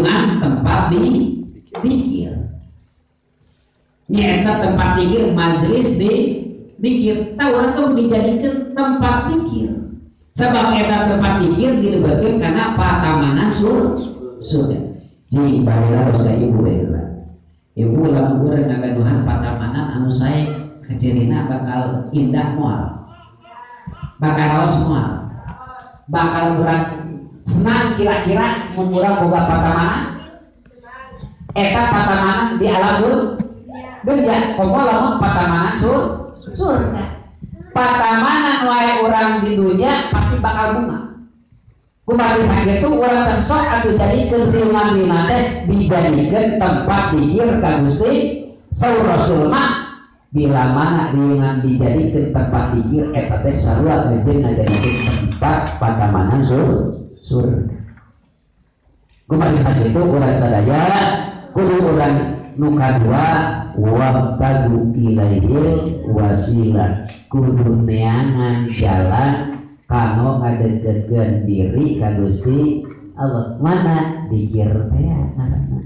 dengan tempat dikir. Nyata tempat dikir majelis dikir. Tahu orang tuh dijadikan tempat dikir. Sebab eta tempat dikir dilebetkeun karena patamanan surga. Jadi baheula harus ibu baheula. Ibu lamun urang ngagaduhan patamanan anu sae kecirina bakal indah moal. Bakal raos moal. Bakal urang senang kira-kira mun urang boga patamanan. Eta patamanan di alam dunya. Komo lamun patamanan surga. Patamanan wae orang di dunia pasti bakal bunga. Kumaha sakitu urang teh sok atuh jadi keuntungan dina teh dijadikeun tempat dikir ka Gusti saur Rasul mah bila mana dengan dijadikeun tempat dikir eta teh sarua jeung ngajadikeun tempat patamanan surga. Kumaha sakitu urang sadaya kudu urang nu kadua wabtagu ilaihil wasilah kudu neangan jalan kanu ngadegkeun diri ka Gusti Allah. Mana dikir teh ngaranna